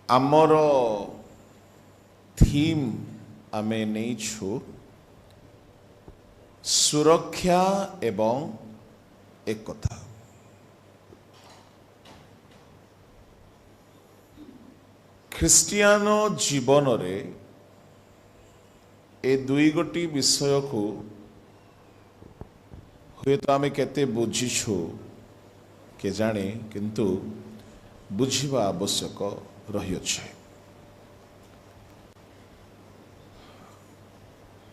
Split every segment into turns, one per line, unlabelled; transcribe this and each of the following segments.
आमर थीम आमे नहीं छु सुरक्षा एवं एकता। ख्रिस्टियानो जीवन रे ए दुई गोटी विषय को हुए तो आमे केते बुझीछु के जाने किंतु बुझिबा आवश्यक रही अछि।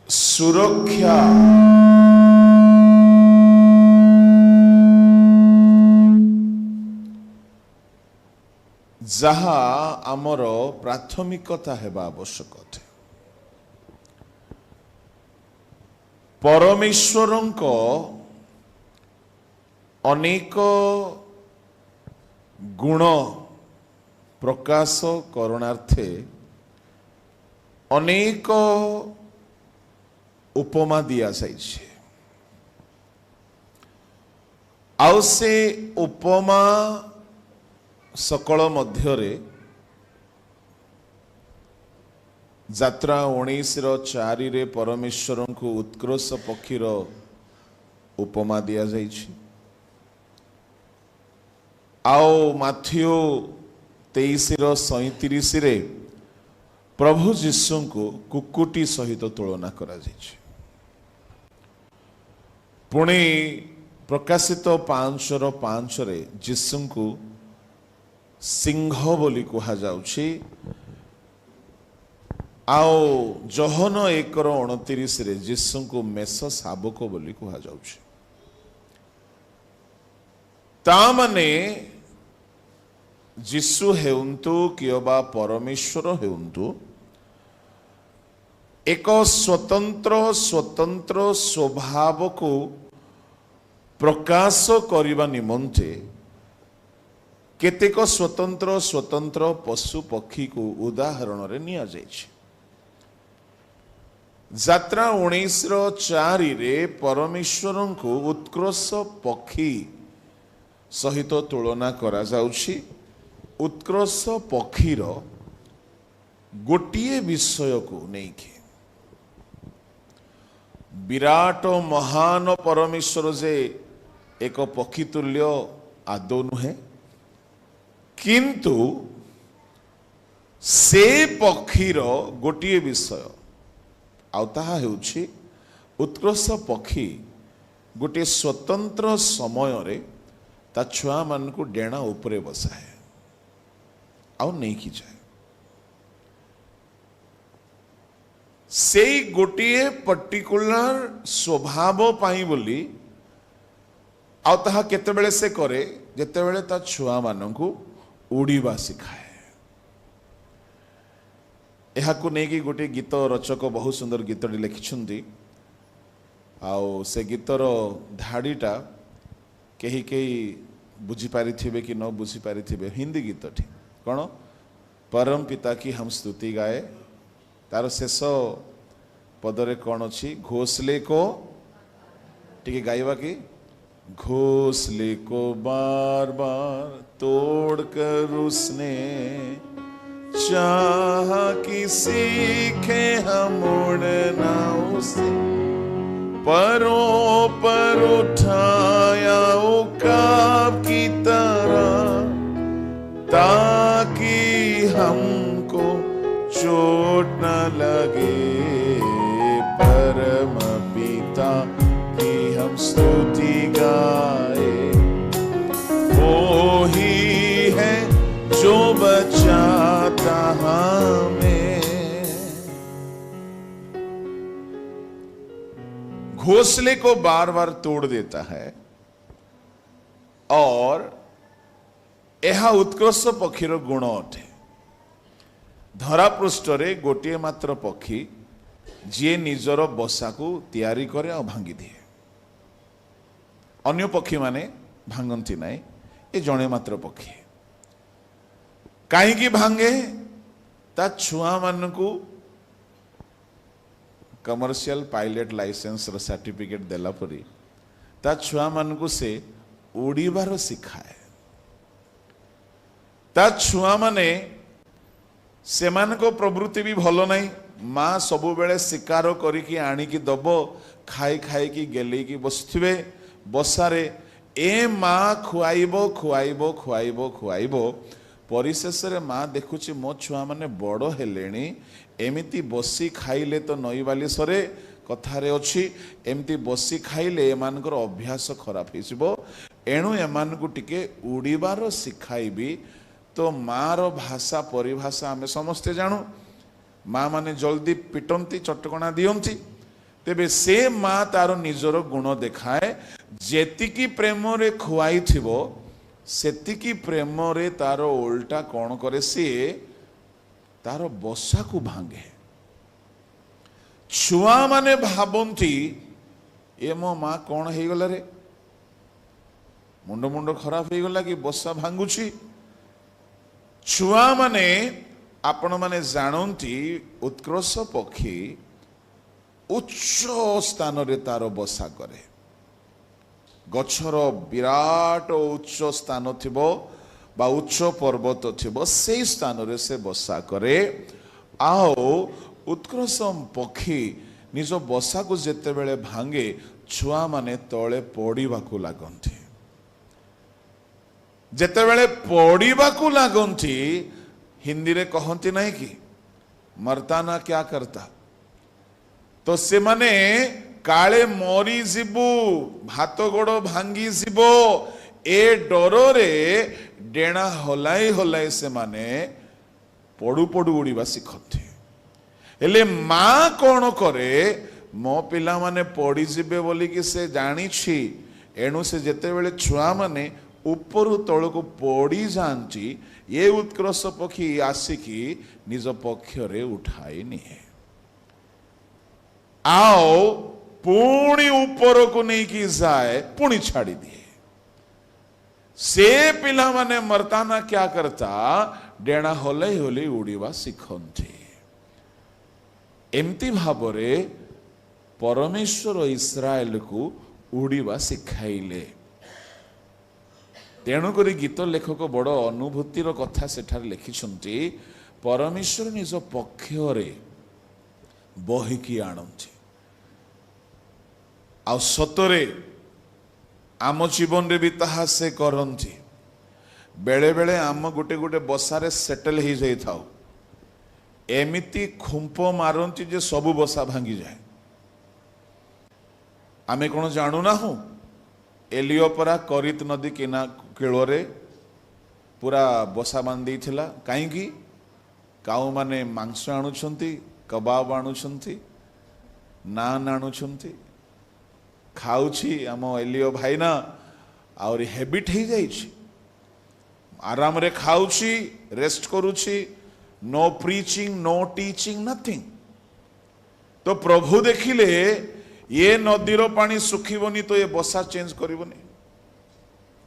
सुरक्षा जहा आमर प्राथमिकता हेबा आवश्यक अटे। परमेश्वरंको अनेक गुण प्रकाश करणार्थे अनेक उपमा दिया जाइछे। आउ से उपमा सकल मध्यरे जात्रा 19:4 रे परमेश्वर को उत्कृष्ट पक्षीर उपमा दिया जाइछी। आओ माथ्यू 23:37 रे प्रभु जीशु को कुकुटी सहित तुलना करा जाइछी। पुणी प्रकाशित 5:5 रे जीशु को सिंह बोली कहा जाउछि। आओ जहन 1:29 रे जीशु को मेष शाबक बोली कहा जाउछि। ता माने जीशु हेउंतु किबा परमेश्वर हेउंतु एक स्वतंत्र स्वभाव को प्रकाश करने निमंते केतेक स्वतंत्र पशु पक्षी को उदाहरण रे निया जाइछि। जात्रा 19:4 रे परमेश्वर को उत्कृष्ट पक्षी सहित तुलना करा जाउछि। उत्कृष्ट पक्षीर गोटिए विषय को नहीं के विराट महान परमेश्वर जे एक पक्षी तुल्य आदौ नुहे, किंतु से पक्षीर गोटिए विषय आउ ताहा हेउछि उत्कृष्ट पक्षी गोटे स्वतंत्र समय रे ता छुआ मान को डेणा उपरे बसाए आउ नहीं की जाए। से गोटिए पर्टिकुलर स्वभाव पाई बोली आउ ताहा केतेबेले से करे जेतेबेले ता छुआ मान को उड़ीबा सिखाए। एहाकु नेकी गोटे गीत रचक बहुत सुंदर गीत लिखिछन्ती। आउ से गीतर धाड़ीटा कहीं कहीं बुझी पारि थिबे कि न बुझी पारि थिबे। हिंदी गीत ठी कौन परम पिता की हम स्तुति गाए तार शेष पदरे कौन अच्छी घोसले को टिके गाइबा कि घोसले को बार बार तोड़ कर उसने चाह कि सीखे हम उड़ना उसे परों पर उठाया उकाब की तरह ताकि हमको चोट न लगे। परम पिता की हम स्तुति गाए वो ही है जो बचाता हमें। घोंसले को बार बार तोड़ देता है और यह उत्कृष्ट पक्षीर गुण अटे। धरा पृष्ठ रे गोटे मात्र पक्षी जी निजर बसा को तैयारी करे और भांगी दिए। अन्य पक्षी माने भांगती नाई, ये जड़े मात्र पक्षी कहीं भांगे ता छुआ मान को कमर्शियल पायलट लाइसेंस सर्टिफिकेट देला परी ता छुआ मान को से उड़ीबार शिखाए। ता छुआ माने सेमानको प्रवृत्ति भी भल नहीं। माँ सबु बेले शिकार करिकी आनिकी दब खाई खाई की गेली की बसथिबे बसारे ए माँ खुआइबो खुआइबो खुआइबो खुआइबो परिशेष रे माँ देखुची मो छुआ माने बड़ हेलेनी एमिति बसी खाइले तो नई बाली सरे कथारे अछि एमती बसी खाइले एमानकर अभ्यास खराब हिसिबो एणु एमानकु टिके उड़ीबार शिखाइबी। तो माँ रो भाषा परिभाषा आमे समस्ते जानू। माँ माने जल्दी पिटंती चटकणा दियंती तेबे से माँ तार निजर गुण देखाए जेतिकी प्रेम रे खुआई थिबो सेतिकी प्रेम रे तार उल्टा कौन करे सी तार बसा को भांगे। छुआ माने भाबंती ए मो माँ कौन हो गला रे मुंड मुंड खराब हो गला कि बसा भांगुची। छुआ माने आपण माने जानती उत्कृष्ट पक्षी उच्च स्थान रे तार बसा करे गछर विराट उच्च स्थान थिबो बा उच्च पर्वत थिबो से स्थान रे से बसा करे। आओ उत्कृष्ट पक्षी निज बसा को जेते बेले भांगे छुआ माने तळे पड़ीबाकू लागंती जेते बेले पड़ीबाकू लागंती हिंदी रे कहंती नहीं कि मरता ना क्या करता। तो से माने काले मरी जीवु भात गोड़ भांगी जीव ए डर रे डेणा हलाई हलाई से माने पड़ू पड़ू उड़ीबा शिखती। हेले माँ कौन करे मो पिला माने पड़ी जीवे बोली कि से जानी छी एणु से जेते बेले छुआ माने ऊपर तल को पड़ी जाती ये उत्कृष्ट पक्षी आसिकी निज पक्षरे उठाई निए आओ पुणी ऊपर को नहीं की जाए पुणी छाड़ी दिए। से पिला माने मरताना क्या करता डेणा हलै हलै उड़ीबा शिखंती। एमती भावरे परमेश्वर इस्राएल को उड़ीबा शिखाइले। तेणुक गीत लेखक बड़ अनुभूतिर कथा सेठार लिखिछंती परमेश्वर निज पक्षरे बहिकी आणंती आ सतरे आम जीवन रे भी ताहा से करंती। बेले बेले आम गोटे गोटे बसारे सेटल हो जाई थाउ एमिति खुंप मारंती जे सबु बसा भांगी जाए। आमे कोन जानू ना हूँ एलियोपरा करित नदी किना केलोरे पूरा बसा बांधी थिला काईकी काऊ माने मांस आणुछंती कबाब आणुछंती नान आणुछंती खाऊची आम एलियो भाई ना और हैबिट हो जाइछि आराम रे खाऊची रेस्ट करूची no preaching no teaching nothing. तो प्रभु देखिले ये नदीर पानी सुखिबनी तो ये बसा चेंज करिबनी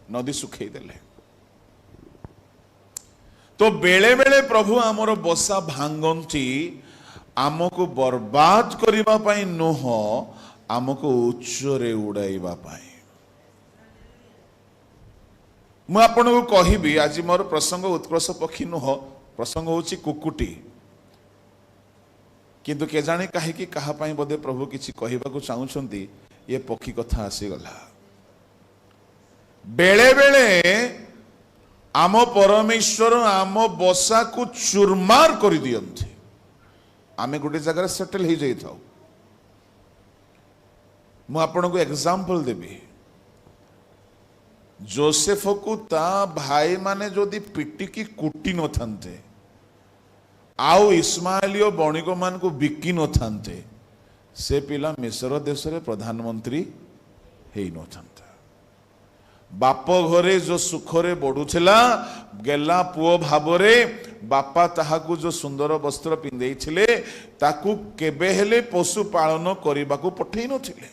नदी सुखई देले। तो बेले बेले प्रभु आमर बसा भांगंती आमको बर्बाद करिबा पई नुह आमको उच्चरे उड़ाइबा पाई। मु आपनको कहिबी आज मोर प्रसंग उत्कृष्ट पक्षी नुह प्रसंग होची कुकुटी किंतु के जाने कहीं कहा बोधे प्रभु किसी कहवाक चाहूँगी ये पक्षी कथा आसीगला। बेले बेले आम परमेश्वर आम बसा को चुरमार कर दियंती आमे गोटे जगह सेटल हो जाई थाउ। मु आपनको एग्जांपल देबी जोसेफ को ता भाई माने जोदी पिटिकी कुटी न थांते आउ इस्माइलियो बणिक मान को बिकी न थांते से पिला मिस्र देश रे प्रधानमंत्री हेई न थांता। बाप घरे जो सुखरे बढ़ुला गेला पुओ भावरे बापा ताहाकू जो सुंदर वस्त्र पिंधे थिले ताकू केबे हेले पशु पालन करने को पठेई नथिले।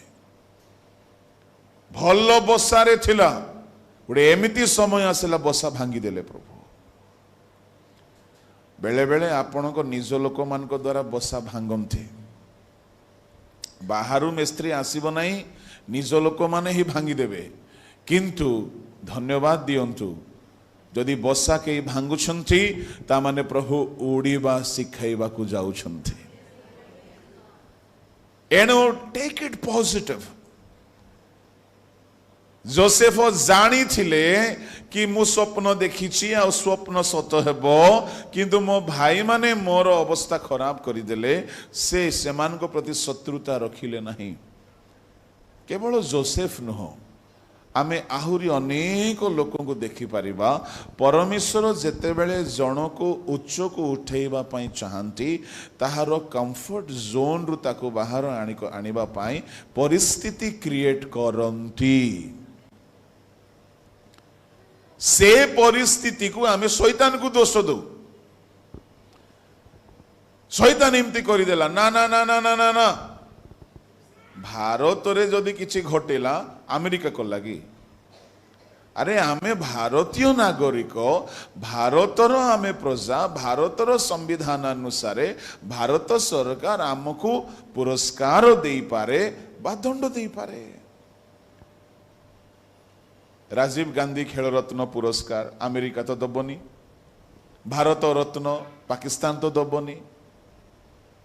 भल बसारे थिला गोटे एमिति समय आसला बसा भांगी देले प्रभु। बेले बेले आपण को निज लोक मान द्वारा बसा भांगंती बाहरु मिस्त्री आसीब नहीं निज लोक माने ही भांगी देवे। किंतु धन्यवाद दियंतु जदि बसा के भांगुछंती ता माने प्रभु उड़ीबा सिखाइबा को जाउछंती। एनो टेक इट पॉजिटिव। जोसेफ जानी थिले कि मु स्वप्न देखिछि आ स्वप्न सत हेबो, किंतु मो भाई माने मोर अवस्था खराब करिदेले, से सेमान को प्रति शत्रुता रखिले नहीं। केवल जोसेफ नुह, आमे आहुरी अनेक लोक को देखि परिबा। परमेश्वर जेतेबेले जन को उच्च को उठेइबा पई चाहंती, ताहार कंफर्ट जोन रु ताको बाहर आनिबा पई परिस्थिति क्रिएट करंती। से परिस्थिति को आमे शैतान को दोष दो। शैतान एमती करदेला, ना ना ना ना ना ना ना भारत रे जदि किछि घटेला अमेरिका को लगी। अरे आमे भारतीय नागरिक, भारतर आमे प्रजा, भारतर संविधान अनुसार भारत सरकार आमको पुरस्कार दे पारे बा दंड दे पारे। राजीव गांधी खेल रत्न पुरस्कार अमेरिका तो दबनी, भारत रत्न पाकिस्तान तो दबनी।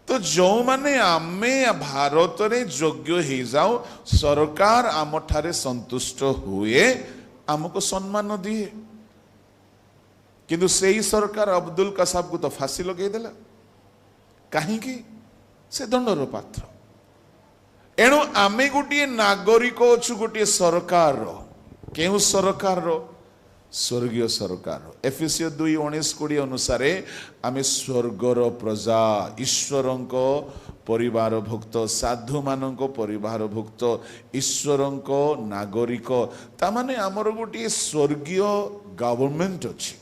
तो जो माने आमे भारत रे योग्य हो जाओ, सरकार आम ठारे संतुष्ट हुए, आमको सम्मान दिए। किंतु सेही सरकार अब्दुल कसाब को तो फांसी लगे देला। कहीं से दंडर पात्र। एणु आमे गोटे नागरिक अच्छु गोटे सरकार, केउ सरकार? स्वर्गीय सरकार। एफिसियो 2:19-20 अनुसार आमे स्वर्गर प्रजा, ईश्वरंको परिवारभुक्त, साधु मानंको परिवारभुक्त, ईश्वरंको नागरिक। ता माने आमर गोटे स्वर्गीय गवर्नमेंट अछि।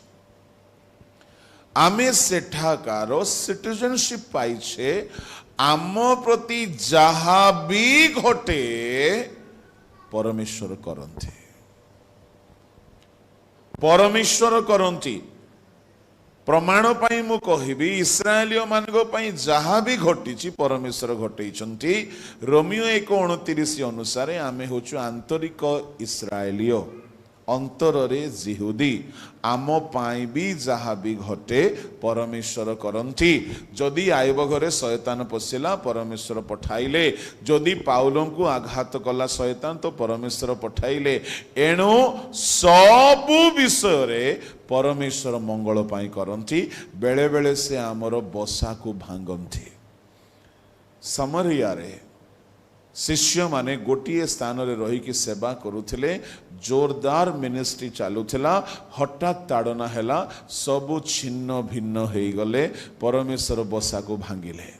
आमे सेठाकार सिटीजनशिप पाइछे। आम प्रति जहा भी घटे परमेश्वर करंती, परमेश्वर करंती। प्रमाण पाई मु कहिबी, इस्राएलियो मानगो पाई जहा भी घटी परमेश्वर घटैछंती। रोमियो 1:29 अनुसार आमे होछु आंतरिक इस्राएलियो, अंतर रे जिहुदी। आम पाई भी जहा भी घटे परमेश्वर करंती। जदि आयब घरे शैतान पशिला परमेश्वर पठाइले, जदि पाउलों को आघात कला शैतान तो परमेश्वर पठाइले। एणु सबु विषय रे परमेश्वर मंगल पाई करंती। बेले बेले से आमर बसा को भांगंती। समरिया रे शिष्य माने गोटे स्थान रे रही की सेवा करुथिले। जोरदार मिनिस्ट्री चालुथिला। हठात ताड़ना हैला, सबु छिन्न भिन्न हो गले। परमेश्वर बसा को भांगिले।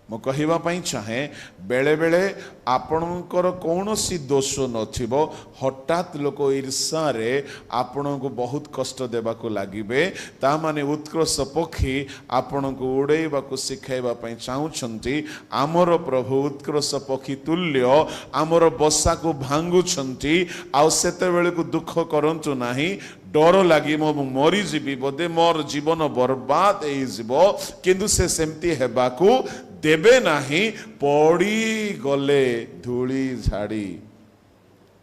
मु कहिबा पई चाहे, बेले बेले आपणकर कौनसी दोष नथिबो, हठात लोक ईर्षा रे आपण को बहुत कष्ट देबा को लागिबे। ता माने उत्कृष्ट पक्षी आपण को उड़ेबा को सिखाइबा पई चाहुछंती। आमर प्रभु उत्कृष्ट पक्षी तुल्य आमर बसा को भांगुछंती। आ सेते बेले को दुख करंतु नाही। डर लगी मो मरी जीवी, बोधे मोर जीवन बर्बाद हो जीवो, किंतु से सेमती हेबाकू देबे नाही। पड़ी गले धूली झाड़ी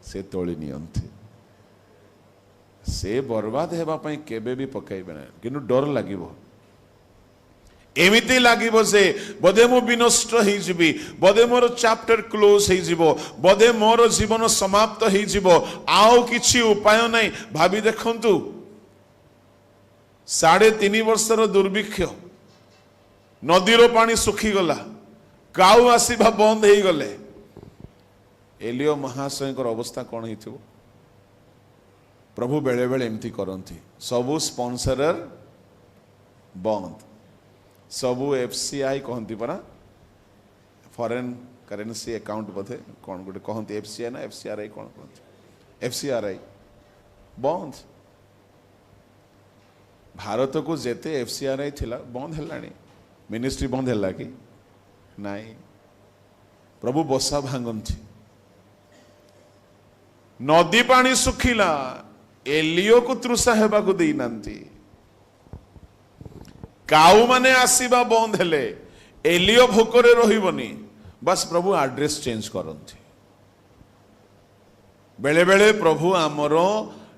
से तोली नियंती। से बर्बाद हेबा पई केबे भी पकाइबे ना, किंतु डर लागिबो। एमिति लागिबो से बोधे मु विनष्ट हो जीवी, बोधे मोर चैप्टर क्लोज हो जीवो, बोधे मोर जीवन समाप्त हो जीवो, आउ किछि उपाय नहीं। भाभी देखंतु 3.5 वर्षर दुर्भिक्ष, नदीर पानी सुखी गला, काउ आसीबा बंद हो गले। एलियो महाशय अवस्था कौन हो? प्रभु बेले बेले एमती करती। सबू स्पॉन्सर बंद, सबू एफसीआई कहती परा, फॉरेन करेंसी अकाउंट बोधे कौन गोटे कहती, एफसीआई ना एफसीआरआई कौन कहती, एफसीआरआई बंद। भारत को जेते एफसीआरआई थिला बंद हेलानी। मिनिस्ट्री बंद है कि नहीं? प्रभु बसा भांगंती। नदी पानी सुखिला, एलियो को तृषा हेबा को देई नांती। काउ माने आसीबा बंद हेले, एलियो भोकरे रहिबनी। बस प्रभु एड्रेस चेंज करंती। बेले बेले प्रभु आमरो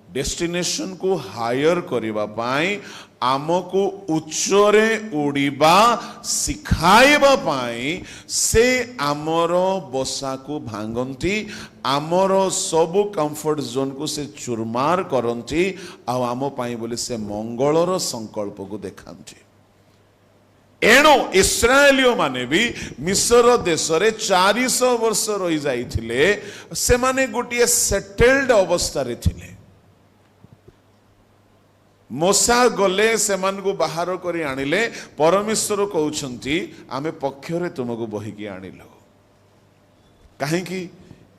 डेस्टिनेशन को हायर करिबा पाई आमको उच्चरे उड़ीबा सिखाइबा पाई से आमर बसा को भांगंती आमर सबु कंफर्ट जोन को से चुरमार करंती आम पाई बोले से मंगलर संकल्प को देखांती। एणु इस्राएलियो माने भी मिस्र देश रे 400 वर्ष रही जाइथिले से माने गोटिए सेटल्ड अवस्था रे थिले। मोसा गले से मन को बाहर करी आनिले परमेश्वर कहउछंती आमे पक्षरे तुमको बहिकी आनिलो काहे कि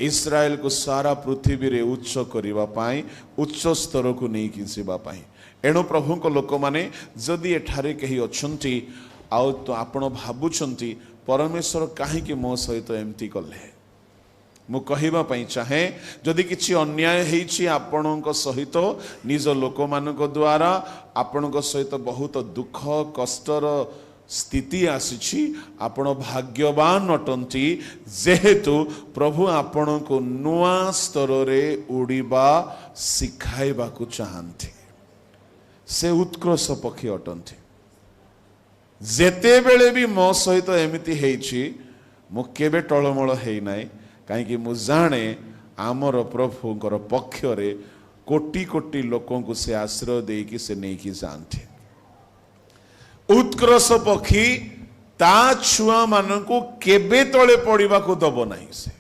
इस्राएल को सारा पृथ्वी रे उच्च करिवा पाई उच्च स्तर को नहीं कि सेवा पाई। एणु प्रभु को लोक माने जदि एठारे कही अछंती आउ तो आपण भाबुछंती परमेश्वर काहे कि मो सहित एमती कले मु कहिबा पई चाहे जदि किछि अन्याय हेछि आपणक सहित निज लोक मानक द्वारा आपणक सहित बहुत दुख कष्टर स्थिति आसीछि आपण भाग्यवान अटंती जेहेतु प्रभु आपण को नुआ स्तर रे उड़ीबा सिखाइबा को चाहंती से उत्कृष्ट पक्षी अटंती। जेते बेले भी मो सहित एमिति हेछि मु केबे टळमळ हेइ नाय कहीं मु जाने आमर प्रभुंकर पक्षरे कोटि कोटि लोकों को से आश्रय दे कि से नहीं कि जानते उत्कृष्ट पक्षी ता छुआ मान को केबे तले पड़िबा को दब नहीं से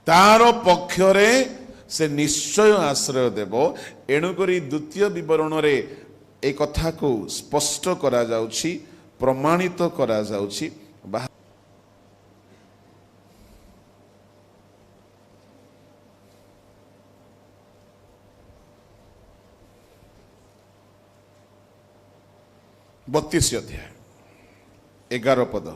तार पक्षरे से निश्चय आश्रय देव। एणुकरी द्वितीय विवरण रे ए कथा को स्पष्ट करा जाउछि प्रमाणित करा जाउछि। 32 अध्याय 11 पद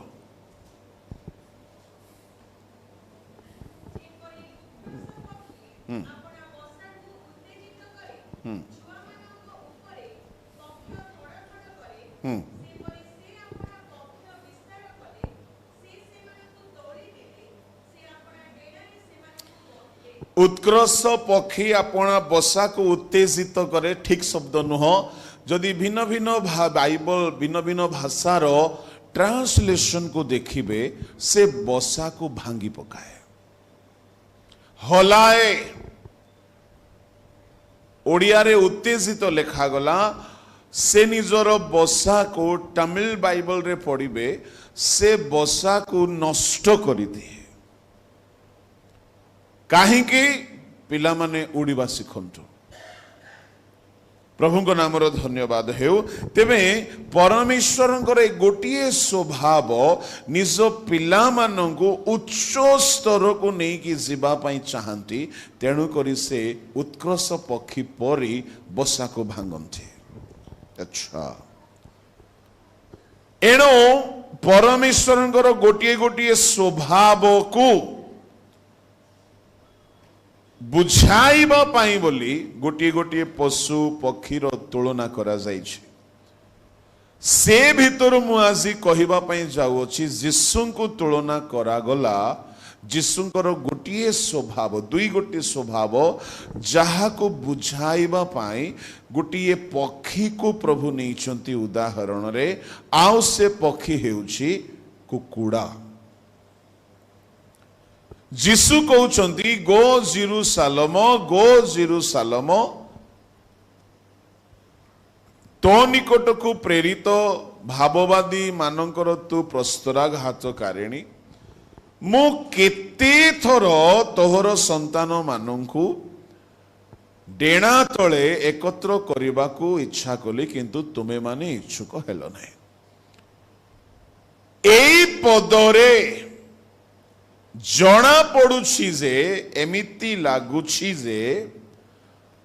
उत्कृष्ट पक्षी अपना बसा को उत्तेजित करे ठीक शब्द नुह जदि भिन्न भिन्न बाइबल भिन्न भिन्न भाषार ट्रांसलेशन को देखिबे से बसा को भांगी पकाए हलाए ओडिया रे उत्तेजित लेखा गला से निजर बसा को तमिल बाइबल रे पढ़िबे से बसा को नष्ट करि दिए काहे कि पिला माने उड़ीबा शिखंतु। प्रभु को नाम धन्यवाद हेउ। तेबे परमेश्वर गोटे स्वभाव निज पिला मानंको उच्च स्तर को नहीं कि जीवा पाई चाहती तेणु करी से उत्कृष्ट पक्षी परी बसा को भांगती। अच्छा एणु परमेश्वर गोटे गोटे स्वभाव को बुझाइबा पाई बोली गोटे गोटे पशु पक्षीर तुलना करा जाइछि। से भितर मु आजी कहिबा पाई जाउछि यीशु को तुलना करा गला। यीशुंकर गोटे स्वभाव दुई गोटे स्वभाव जहा को बुझाइबा पाई गोटे पक्षी को प्रभु नैचंती उदाहरण रे आउ से पक्षी हेउछि कुकुड़ा। जीसु कहउछंती गो जेरूशलेम तो निकट को प्रेरित भाववादी मानकर तू प्रस्तराघातकारिणी मु केते थर तोहर संतान मानंकु डेणा तले एकत्र करने को इच्छा कली किंतु तुमे माने इच्छुक हेलो नहीं। एई पदरे जना पड़ुछि जे एमिति लागुछि जे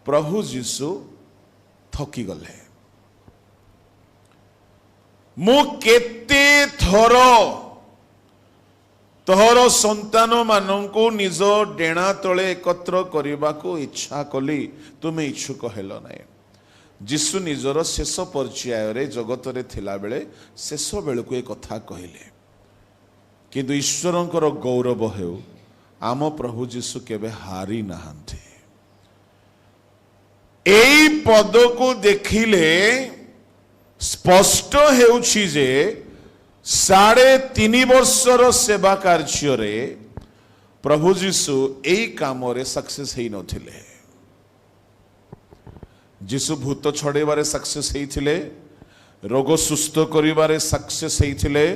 प्रभु जीशु थकी गले। मु केते थर तोहर संतान मानंकु निज डेणा तले एकत्र करने को इच्छा कली तुमे इच्छुक हेलो नहीं। जीशु निजर शेष पर्याय रे जगत रे थिला बेले शेष बेलू ए कथा कहले किंतु ईश्वरंकर गौरव हेउ आम प्रभु जीशु केबे हारी नाहांती। एई पद को देखिले स्पष्ट हेउछि जे 3.5 वर्षर सेवा कार्य प्रभु जीशु एई काम रे सक्सेस हेई नथिले। जीशु भूत छड़ेबारे सक्सेस हेइथिले, रोग सुस्थ करिबारे सक्सेस हेइथिले,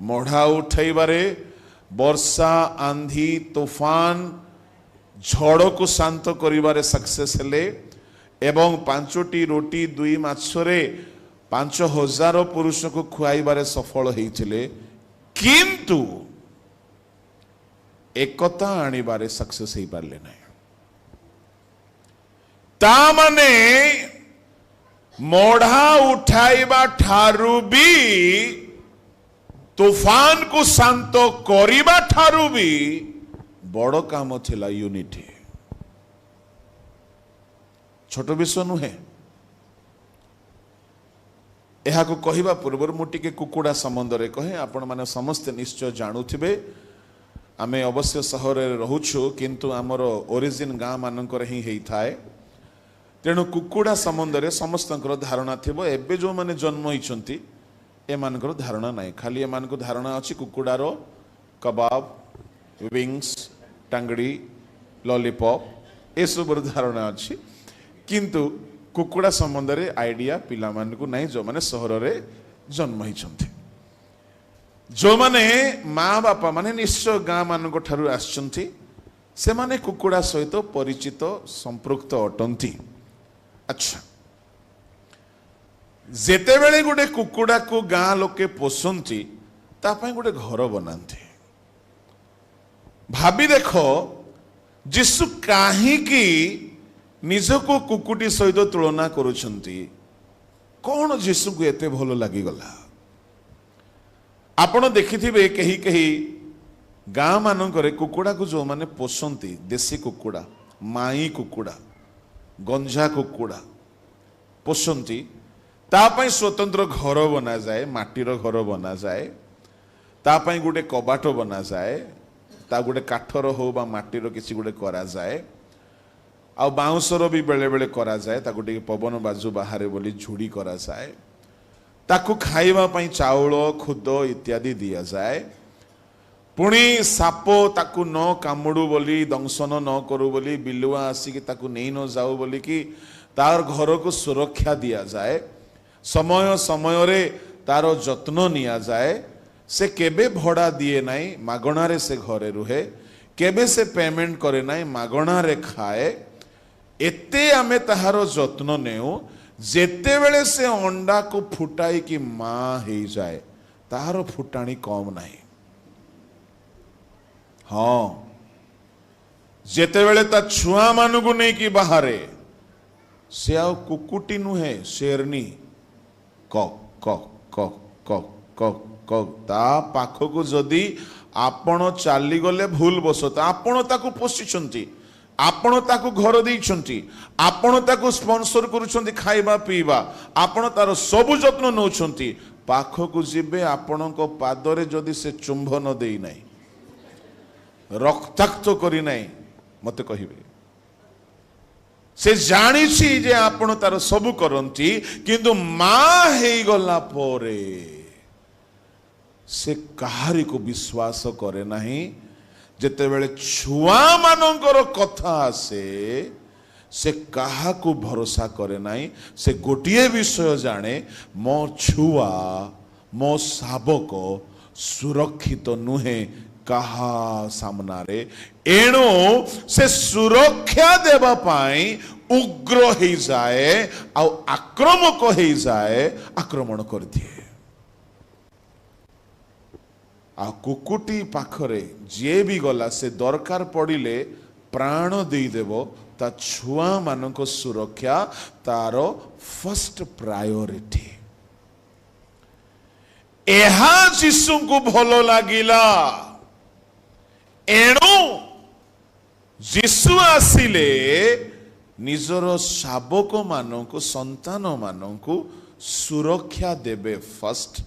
मढ़ा उठाइबारे, वर्षा आंधी तूफान झड़ को शांत करिबारे सक्सेस हेले एवं 5टी रोटी 2 माछरे 5,000 पुरुष को खुआइबारे सफल हेइथिले, किंतु एकता आनिबारे सक्सेस हेई पारले नै। ता माने मढ़ा उठाइबा ठारू भी तूफान को शांत करिबा ठारू भी बड़ काम थिला यूनिटी। छोट विषय नुहे। यह को कहिबा पूर्व मुझे कुकुड़ा संबंध रे कहे। आपण माने समस्त निश्चय जानुथिबे आमे अवश्य सहर रे रहुछु, किंतु आमर ओरिजिन गाँ मानकर ही हेई थाए। तेणु कुकुड़ा संबंध रे समस्तंकर धारणा थिबो। एबे जो माने जन्म होइछंती ए मानकर धारणा नाही। खाली ए मानकर धारणा अछि कुकुड़ार कबाब, विंग्स, टांगड़ी, लॉलीपॉप ए सब धारणा अछि, किंतु कुकुड़ा संबंध रे आइडिया पिला मानकु नाही जो माने सहर रे जन्म होइछंती। जो माने माँ बापा माने निश्चय गाँ मानक ठारू आछंती से माने कुकुड़ा सहित परिचित संपृक्त अटंती। अच्छा, जेते बेले गोटे कुकुड़ा को गाँ लोके पोसंती तापाई गोटे घर बनाते। भाभी देखो जीशु काहींकी निजको कुकुटी सहित तुलना करुछंती। कौन जीशु को एते भलो लागिगला? आपण देखिथिबे कहीं कहीं गाँ मानकरे कुकुड़ा को जो माने पोसंती, देसी कुकुड़ा, माई कुकुड़ा, गंजा कुकुड़ा पोसंती, तापाई स्वतंत्र घर बना जाए, माटीर घर बना जाए, तापाई गोटे कबाट बना जाए, ता गोटे काठर हो बा माटीर किसी गोटे करा जाए, आ बाउंसर भी बेले बेले करा जाए, ताको टिके पवन बाजू बाहर बोली झुड़ी करा जाए, ताको खाइबा पई चाउल खुद इत्यादि दिया जाए। पुणी साप ताकू न कामुड़ू बोली, दंशन न करू बोली, बिलुआ आसिकी ताकू नहीं न जाऊ बोली कि तार घर को सुरक्षा दिया जाए। समय समय रे तार जत्न निया जाए। से केबे भड़ा दिए नाई, मागणा रे से घरे रुहे, केबे से पेमेंट करे नाई, मागणा रे खाए। एते आमे ताहार जत्न नेउ, जेते बेले से अंडा को फुटाई कि मां हे जाए, ताहार फुटाणी कम नाही। हाँ, जेते बेले ता छुआ मानु को नहीं कि बाहरे से आउ कुकुटी नुहे, शेरनी क क क क क क ता पाखो को जदी आपण चाली गले भूल बसत, आपण ताकू पोषिछंती, आपण ताकू घर देइछंती, आपण ताकू स्पॉन्सर करूछंती खाइबा पीबा, आपण तार सब जत्न नउछंती, पाखो को जिबे आपणको पादरे जदी से चुंबन देई नाही, रक्ताक्त करी नाही, मते कहिबे से जानी जे आपण तार सब करंती, किंतु मां हेई गला पोरे से कहारी को विश्वास करे नाही। जेते बेले छुआ मानकर कथा आसे से कहा को भरोसा करे नाही। से गोटिए विषय जाने, मो छुआ मो शाबक सुरक्षित नुहे कहा सामना रे, एणु से सुरक्षा देवा पाई उग्र ही जाए, आ आक्रमक ही जाए, आक्रमण कर दिए। आ कुकुटी पाखरे जे भी गला से दरकार पड़िले प्राण दे देवो, ता छुआ मानक सुरक्षा तार फर्स्ट प्रायोरिटी। एहा जीशु को भलो लागिला, एणु जीशु आसिले निजर शाबक मानक संतान मानक सुरक्षा देबे फर्स्ट,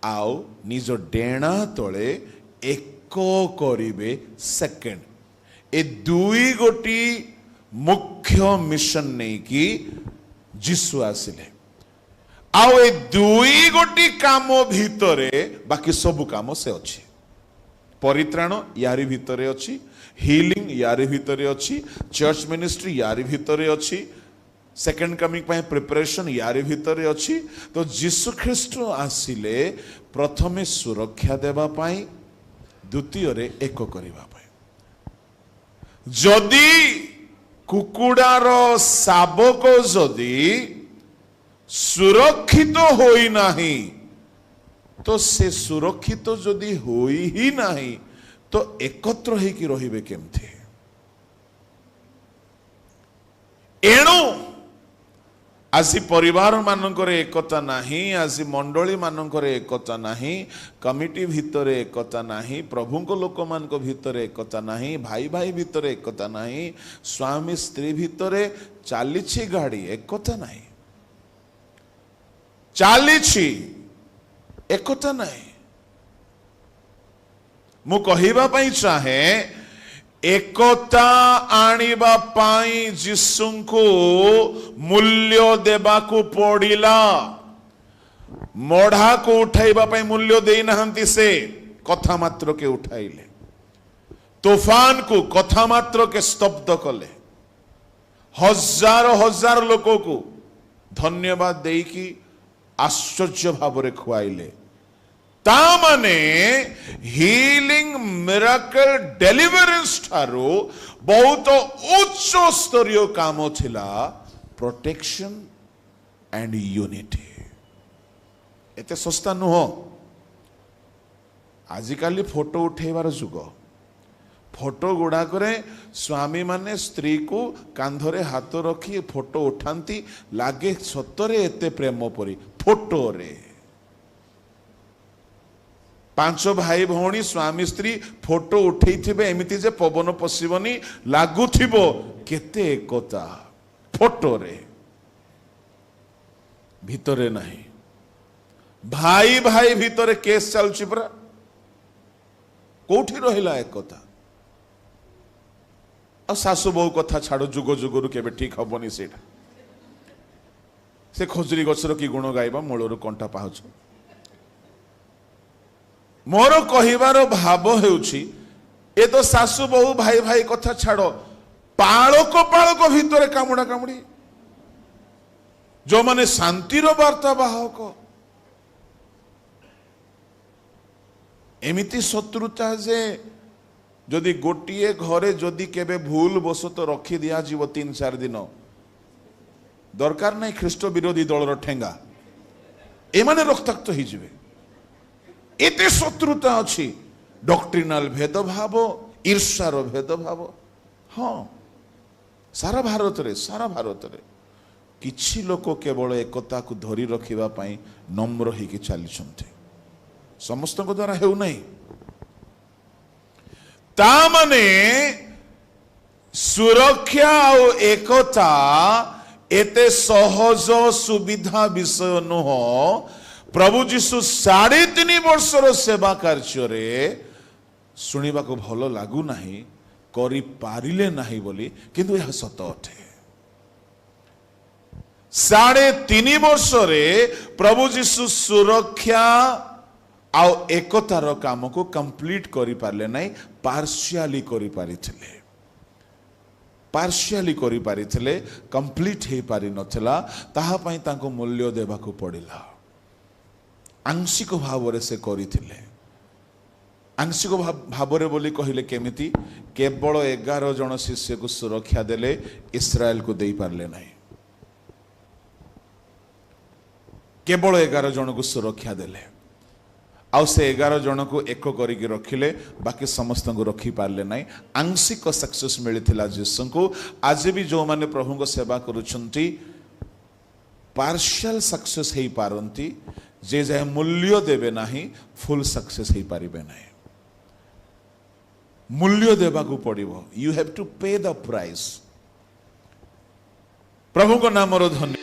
आउ निज डेणा तले एक करिबे सेकेंड। ए दुई गोटी मुख्य मिशन नहीं कि जीशु आसिले आउ ए दुई गोटी काम भितरे बाकी सब काम से अच्छी परित्राण यारी भितरे अच्छी हीलिंग यारी भितरे अच्छी चर्च मिनिस्ट्री यारी भितरे अच्छी सेकेंड कमिंग पाए प्रिपरेशन यारी भितरे अच्छी तो जीशु ख्रीष्ट आसिले प्रथमे सुरक्षा देवा पाई द्वितीय रे एक करिवा पाई जदि कुकुडार शाबक जदि सुरक्षित होई नाही तो से सुरक्षित जदि होई ही नाही तो एकत्र ही की रहिबे केमथि एणु आसी परिवार मानकर एकता नाही आसी मंडली मानकर एकता नाही कमिटी भितर एकता नाही प्रभुको लोक मान भितर एकता नाही भाई भाई भितर एकता नाही स्वामी स्त्री भितर चालीछि गाड़ी एकता नाही चालीछि एकता नाही मु कहिबा पई चाहे एकता आनिबा पाई जीसुंको मूल्य देबाकू पड़िला मोढ़ा को उठाइबा पाई मूल्य देई नहंती से कथा मात्र के उठाइले तूफान को कथा मात्र के स्तब्ध कले हजार हजार लोगों को धन्यवाद देकी आश्चर्य भाव खुआइले तामने हीलिंग मिराकल डेलिवरेंस ठारो बहुत उच्च स्तरीय काम थिला प्रोटेक्शन एंड यूनिटी एते सस्ता नुह आजिकाली फोटो उठेबार जुग फोटो गुड़ाक स्वामी माने स्त्री को कांधरे हाथ रखी फोटो उठांती लागे सतरे एते प्रेम परी फोटो रे पांच भाई भौणी स्वामी स्त्री फोटो उठे एमती जे पवन पशिबनी लगुथिबो केते एकता फोटो रे भितरे नहीं भाई भाई भितरे केस चलछि परा कोठी रहिला एकता आ सासु बहु कथा छाड़ो जुग जुगरु केबे ठीक हबनी सेटा से खजुरी गछर की गुण गाइबा मूलरु कंटा पाहुछ मोर कहिबार भाव हेउछि ए तो सासु बहु भाई भाई कथा छाड़ो पाळक पाळक भितरे कामुड़ा कामुड़ी जो माने शांतिर वार्ता बाहक एमिति शत्रुता जे जदि गोटिए घरे जदि केबे भूल बसत रखी दिया जीव 3-4 दिन दरकार नहीं ख्रीष्ट विरोधी दलर ठेंगा एमाने रक्ताक्त ही जिवे एते शत्रुता अच्छी डॉक्ट्रिनल भेदभाव ईर्ष्यार भेदभाव हाँ सारा भारत रे किछि लोक केवल एकता को धरी रखिबा पाई नम्र होइके चलीछन्ते समस्त द्वारा हेउ नहीं ता माने सुरक्षा और एकता एते सहज सुविधा विषय नुह प्रभु जीशु 3.5 वर्षर सेवा कार्य रे शुणा को भल लगु नहीं करि पारिले नहीं बोली किंतु यह सत अटे 3.5 वर्ष रे प्रभु जीशु सुरक्षा आउ एकतार काम को कंप्लीट करि पारले नहीं पार्शियली करि पारिथिले पार्शियली करि पारिथिले कंप्लीट हे पारि नथला ताहा पई तांको मूल्य देबाकू पड़िला आंशिक भाव से करथिले आंशिक भाव बोली कहले केमिति केवल 11 जन शिष्य को सुरक्षा देले इस्राएल को दे पारले नहीं केवल 11 जन को सुरक्षा देले आउ से 11 जन को एक करिके रखिले बाकी समस्त को रखी पारले नहीं आंशिक सक्सेस मिलथिला जीसु को आज भी जो माने प्रभु को सेवा करूछंती पार्शियल सक्सेस हे पारंती जे जे मूल्य देवे नहीं फुल सक्सेस हे पारिबे नहीं मूल्य देवा को पड़िबो यू हैव टू पे द प्राइस प्रभु को नाम धन्य